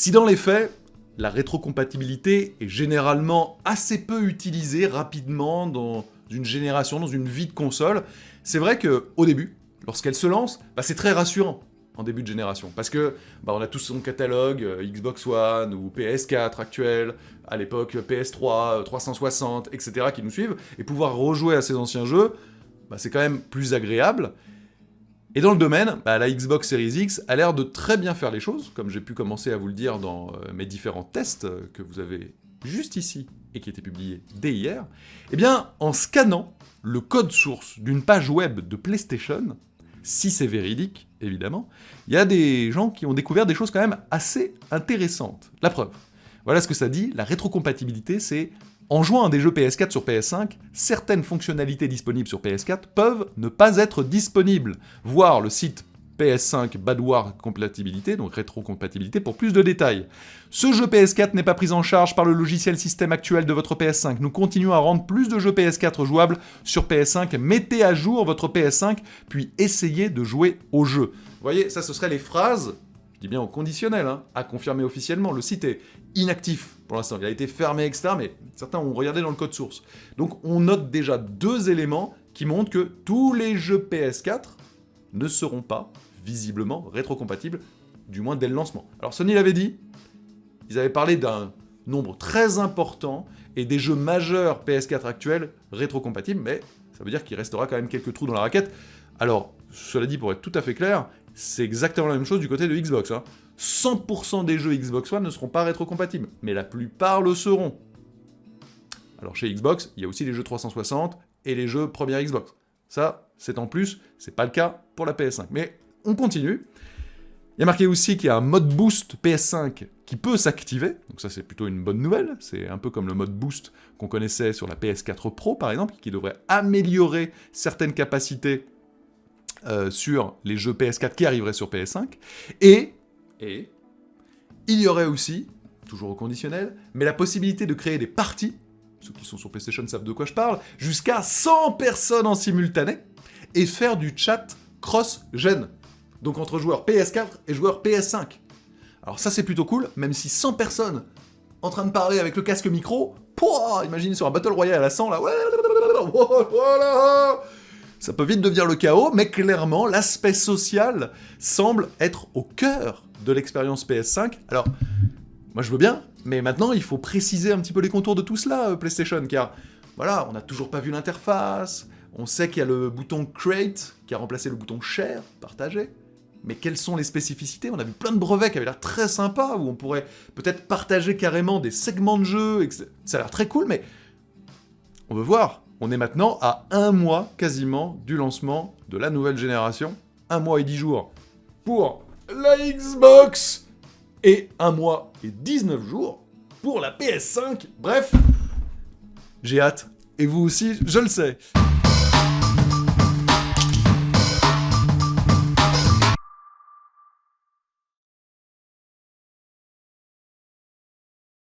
Si dans les faits, la rétrocompatibilité est généralement assez peu utilisée rapidement dans une génération, dans une vie de console, c'est vrai qu'au début, lorsqu'elle se lance, c'est très rassurant en début de génération. Parce que on a tous son catalogue, Xbox One ou PS4 actuel, à l'époque PS3, 360, etc. qui nous suivent, et pouvoir rejouer à ces anciens jeux, c'est quand même plus agréable. Et dans le domaine, la Xbox Series X a l'air de très bien faire les choses, comme j'ai pu commencer à vous le dire dans mes différents tests que vous avez juste ici et qui étaient publiés dès hier. Eh bien, en scannant le code source d'une page web de PlayStation, si c'est véridique, évidemment, il y a des gens qui ont découvert des choses quand même assez intéressantes. La preuve. Voilà ce que ça dit, la rétrocompatibilité, c'est en jouant à des jeux PS4 sur PS5, certaines fonctionnalités disponibles sur PS4 peuvent ne pas être disponibles. Voir le site PS5 Badwar Compatibilité, donc rétrocompatibilité, pour plus de détails. Ce jeu PS4 n'est pas pris en charge par le logiciel système actuel de votre PS5. Nous continuons à rendre plus de jeux PS4 jouables sur PS5. Mettez à jour votre PS5, puis essayez de jouer au jeu. Vous voyez, ça ce seraient les phrases, je dis bien au conditionnel, à confirmer officiellement. Le site est inactif pour l'instant, il a été fermé, etc. Mais certains ont regardé dans le code source. Donc on note déjà 2 éléments qui montrent que tous les jeux PS4 ne seront pas, visiblement, rétrocompatibles, du moins dès le lancement. Alors Sony l'avait dit, ils avaient parlé d'un nombre très important et des jeux majeurs PS4 actuels rétrocompatibles, mais ça veut dire qu'il restera quand même quelques trous dans la raquette. Alors, cela dit, pour être tout à fait clair, c'est exactement la même chose du côté de Xbox. 100% des jeux Xbox One ne seront pas rétrocompatibles, mais la plupart le seront. Alors chez Xbox, il y a aussi les jeux 360 et les jeux première Xbox. Ça, c'est en plus, c'est pas le cas pour la PS5. Mais on continue. Il y a marqué aussi qu'il y a un mode boost PS5 qui peut s'activer, donc ça c'est plutôt une bonne nouvelle, c'est un peu comme le mode boost qu'on connaissait sur la PS4 Pro par exemple, qui devrait améliorer certaines capacités sur les jeux PS4 qui arriveraient sur PS5, et il y aurait aussi, toujours au conditionnel, mais la possibilité de créer des parties, ceux qui sont sur PlayStation savent de quoi je parle, jusqu'à 100 personnes en simultané, et faire du chat cross-gen. Donc entre joueurs PS4 et joueurs PS5. Alors ça c'est plutôt cool, même si 100 personnes en train de parler avec le casque micro, imaginez sur un Battle Royale à 100 là, voilà, ça peut vite devenir le chaos, mais clairement l'aspect social semble être au cœur de l'expérience PS5. Alors, moi je veux bien, mais maintenant il faut préciser un petit peu les contours de tout cela, PlayStation, car voilà, on n'a toujours pas vu l'interface, on sait qu'il y a le bouton Create, qui a remplacé le bouton Share, partager, mais quelles sont les spécificités? On a vu plein de brevets qui avaient l'air très sympas, où on pourrait peut-être partager carrément des segments de jeu, ça a l'air très cool, mais on veut voir. On est maintenant à 1 mois quasiment du lancement de la nouvelle génération, 1 mois et 10 jours pour la Xbox, et 1 mois et 19 jours pour la PS5, bref, j'ai hâte, et vous aussi, je le sais.